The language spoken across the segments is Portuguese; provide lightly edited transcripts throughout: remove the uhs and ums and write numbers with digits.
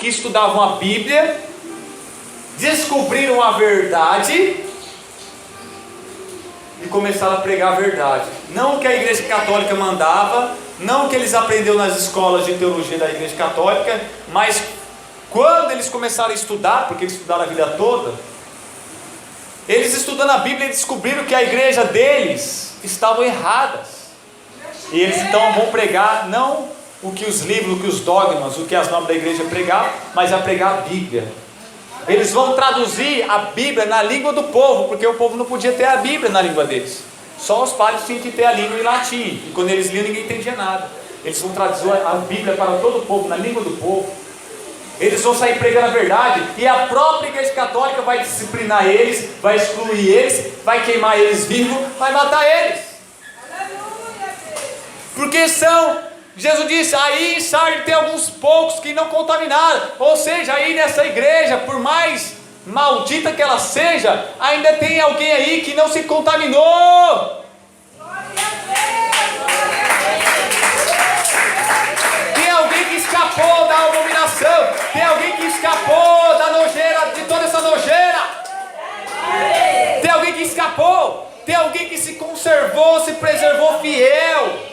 que estudavam a Bíblia, descobriram a verdade e começaram a pregar a verdade. Não o que a Igreja Católica mandava, não o que eles aprenderam nas escolas de teologia da Igreja Católica, mas quando eles começaram a estudar, porque eles estudaram a vida toda, eles estudando a Bíblia descobriram que a igreja deles estavam erradas. E eles então vão pregar não o que os livros, o que os dogmas, o que as normas da igreja pregavam, mas a pregar a Bíblia. Eles vão traduzir a Bíblia na língua do povo, porque o povo não podia ter a Bíblia na língua deles. Só os padres tinham que ter a língua em latim, e quando eles liam ninguém entendia nada. Eles vão traduzir a Bíblia para todo o povo, na língua do povo. Eles vão sair pregando a verdade, e a própria Igreja Católica vai disciplinar eles, vai excluir eles, vai queimar eles vivos, vai matar eles. Porque Jesus disse, aí em Sardes tem alguns poucos que não contaminaram. Ou seja, aí nessa igreja, por mais maldita que ela seja, ainda tem alguém aí que não se contaminou. Tem alguém que escapou da abominação. Tem alguém que escapou da nojeira, de toda essa nojeira. Tem alguém que escapou. Tem alguém que se conservou, se preservou fiel.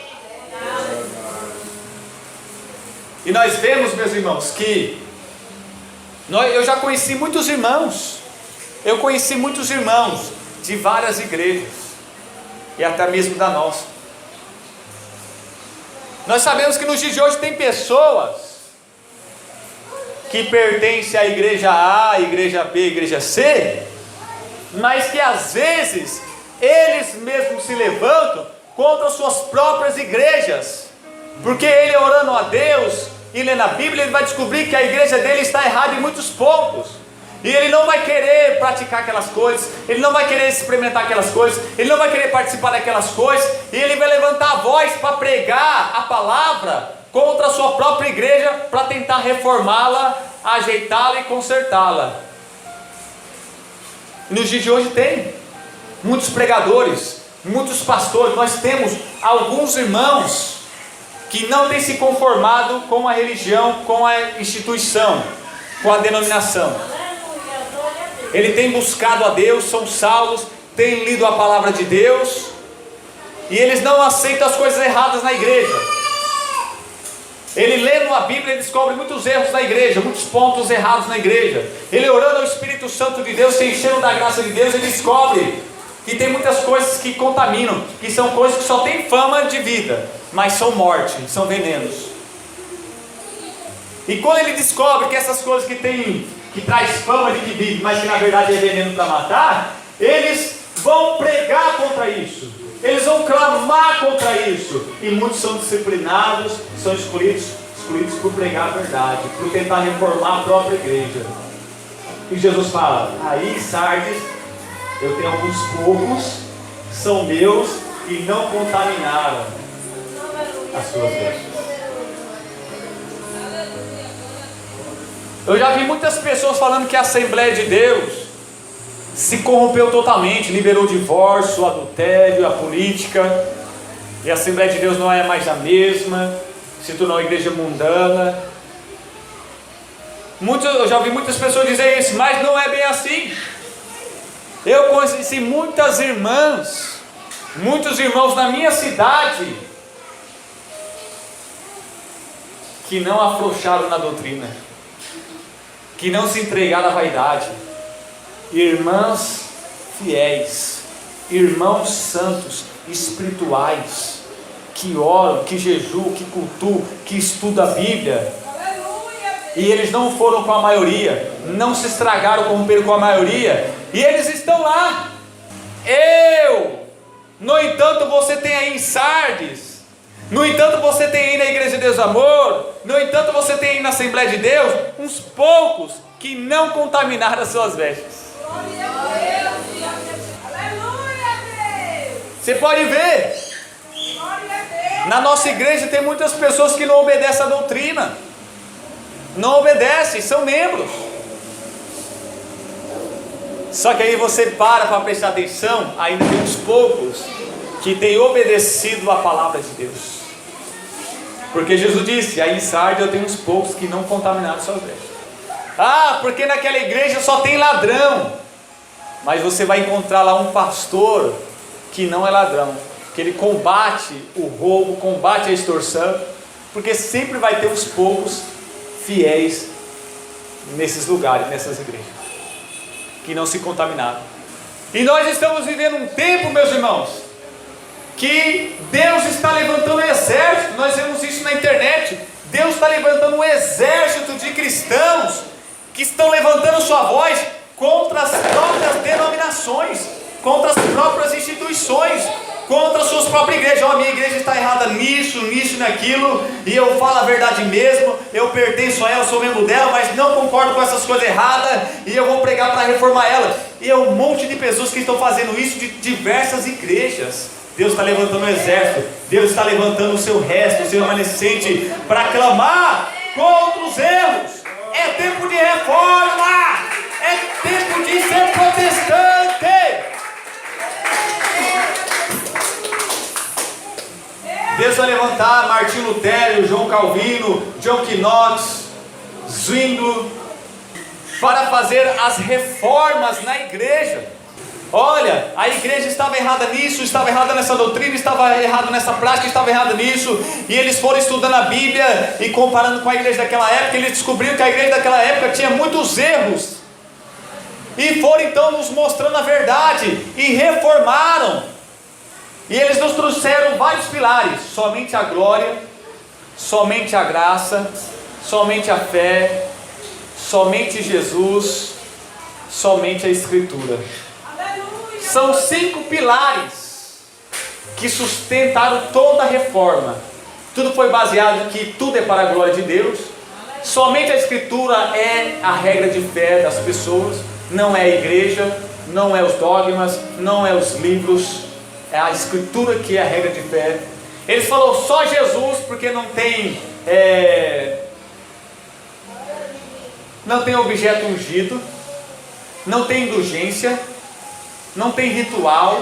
E nós vemos, meus irmãos, que eu já conheci muitos irmãos. Eu conheci muitos irmãos de várias igrejas, e até mesmo da nossa. Nós sabemos que nos dias de hoje tem pessoas que pertencem à igreja A, à igreja B, à igreja C, mas que às vezes eles mesmos se levantam contra suas próprias igrejas, porque ele orando a Deus e lendo a Bíblia, ele vai descobrir que a igreja dele está errada em muitos pontos, e ele não vai querer praticar aquelas coisas, ele não vai querer experimentar aquelas coisas, ele não vai querer participar daquelas coisas, e ele vai levantar a voz para pregar a palavra contra a sua própria igreja, para tentar reformá-la, ajeitá-la e consertá-la. Nos dias de hoje tem muitos pregadores, muitos pastores. Nós temos alguns irmãos que não têm se conformado com a religião, com a instituição, com a denominação. Ele tem buscado a Deus, são salvos, tem lido a palavra de Deus, e eles não aceitam as coisas erradas na igreja. Ele lendo a Bíblia, ele descobre muitos erros na igreja, muitos pontos errados na igreja. Ele orando ao Espírito Santo de Deus, se enchendo da graça de Deus, ele descobre que tem muitas coisas que contaminam, que são coisas que só têm fama de vida, mas são morte, são venenos. E quando ele descobre que essas coisas que traz fama de que vive, mas que na verdade é veneno para matar, eles vão pregar contra isso, eles vão clamar contra isso, e muitos são disciplinados, são excluídos por pregar a verdade, por tentar reformar a própria igreja. E Jesus fala, aí Sardes, eu tenho alguns poucos, são meus, e não contaminaram as suas vestes. Eu já vi muitas pessoas falando que a Assembleia de Deus se corrompeu totalmente, liberou o divórcio, o adultério, a política, e a Assembleia de Deus não é mais a mesma, se tornou uma igreja mundana. Eu já vi muitas pessoas dizer isso, mas não é bem assim. Eu conheci muitas irmãs, muitos irmãos na minha cidade, que não afrouxaram na doutrina, que não se entregaram à vaidade. Irmãs fiéis, irmãos santos, espirituais, que oram, que jejuam, que cultuam, que estudam a Bíblia. E eles não foram com a maioria, não se estragaram, corromperam com a maioria, e eles estão lá. No entanto, você tem aí em Sardes, no entanto, você tem aí na Igreja de Deus Amor, no entanto, você tem aí na Assembleia de Deus, uns poucos que não contaminaram as suas vestes. Você pode ver, na nossa igreja tem muitas pessoas que não obedecem à doutrina, não obedecem, são membros. Só que aí você para prestar atenção, ainda tem uns poucos que têm obedecido a palavra de Deus. Porque Jesus disse, aí em Sardes eu tenho uns poucos que não contaminaram suas vestes. Ah, porque naquela igreja só tem ladrão. Mas você vai encontrar lá um pastor que não é ladrão, que ele combate o roubo, combate a extorsão, porque sempre vai ter uns poucos fiéis nesses lugares, nessas igrejas, que não se contaminaram. E nós estamos vivendo um tempo, meus irmãos, que Deus está levantando um exército. Nós vemos isso na internet. Deus está levantando um exército de cristãos que estão levantando sua voz contra as próprias denominações, contra as próprias instituições, contra as suas próprias igrejas. A minha igreja está errada nisso, nisso e naquilo, e eu falo a verdade mesmo, eu pertenço a ela, sou membro dela, mas não concordo com essas coisas erradas, e eu vou pregar para reformar ela. E é um monte de pessoas que estão fazendo isso de diversas igrejas. Deus está levantando um exército, Deus está levantando o seu resto, o seu remanescente, para clamar contra os erros. É tempo de reforma, é tempo de ser protestante. Deus vai levantar Martinho Lutero, João Calvino, John Knox, Zwingli, para fazer as reformas na igreja. Olha, a igreja estava errada nisso, estava errada nessa doutrina, estava errado nessa prática, estava errado nisso. E eles foram estudando a Bíblia e comparando com a igreja daquela época, eles descobriram que a igreja daquela época tinha muitos erros. E foram então nos mostrando a verdade e reformaram. E eles nos trouxeram vários pilares: somente a glória, somente a graça, somente a fé, somente Jesus, somente a Escritura. São 5 pilares que sustentaram toda a reforma. Tudo foi baseado em que tudo é para a glória de Deus. Somente a Escritura é a regra de fé das pessoas. Não é a igreja, não é os dogmas, não é os livros. É a Escritura que é a regra de fé. Eles falaram só Jesus, porque não tem objeto ungido, não tem indulgência, não tem ritual,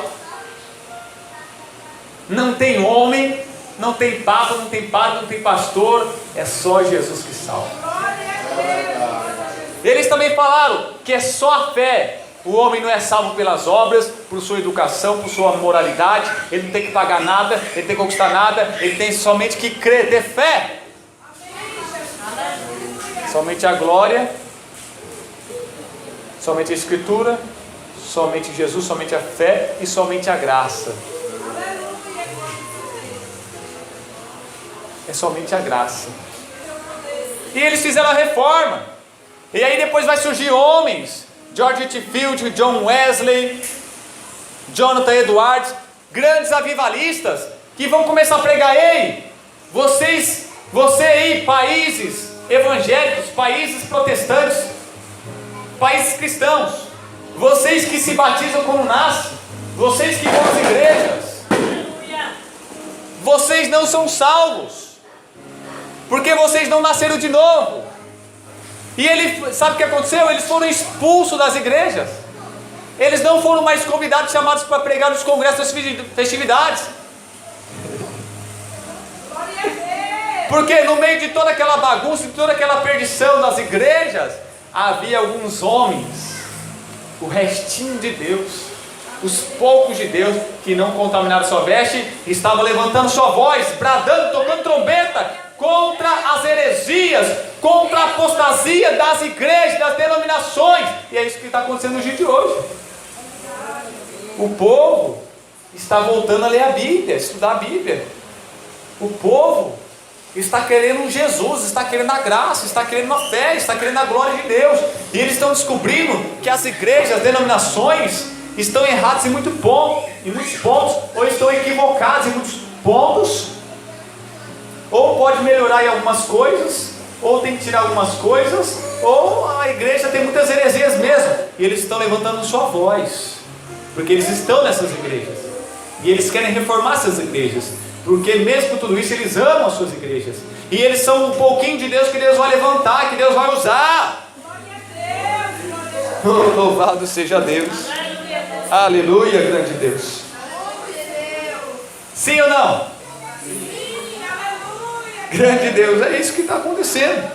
não tem homem, não tem papa, não tem padre, não tem pastor. É só Jesus que salva. Eles também falaram que é só a fé. O homem não é salvo pelas obras, por sua educação, por sua moralidade. Ele não tem que pagar nada, ele não tem que conquistar nada. Ele tem somente que crer, ter fé. Somente a glória, somente a Escritura, somente Jesus, somente a fé e somente a graça. É somente a graça. E eles fizeram a reforma. E aí depois vai surgir homens, George Whitefield, John Wesley, Jonathan Edwards, grandes avivalistas, que vão começar a pregar: ei, você aí, países evangélicos, países protestantes, países cristãos, vocês que se batizam quando nascem, vocês que vão às igrejas, vocês não são salvos, porque vocês não nasceram de novo. E ele, sabe o que aconteceu? Eles foram expulsos das igrejas. Eles não foram mais convidados, chamados para pregar nos congressos das festividades. Porque no meio de toda aquela bagunça, de toda aquela perdição das igrejas, havia alguns homens, o restinho de Deus, os poucos de Deus, que não contaminaram sua veste, estavam levantando sua voz, bradando, tocando trombeta, contra as heresias, contra a apostasia das igrejas, das denominações. E é isso que está acontecendo no dia de hoje. O povo está voltando a ler a Bíblia, a estudar a Bíblia. O povo está querendo Jesus, está querendo a graça, está querendo a fé, está querendo a glória de Deus. E eles estão descobrindo que as igrejas, as denominações estão erradas em muitos pontos, ou estão equivocadas em muitos pontos. Ou pode melhorar em algumas coisas, ou tem que tirar algumas coisas, ou a igreja tem muitas heresias mesmo. E eles estão levantando sua voz, porque eles estão nessas igrejas, e eles querem reformar essas igrejas, porque mesmo com tudo isso eles amam as suas igrejas, e eles são um pouquinho de Deus que Deus vai levantar, que Deus vai usar. Oh, louvado seja Deus. Aleluia, grande Deus. Sim ou não? Grande Deus, é isso que está acontecendo.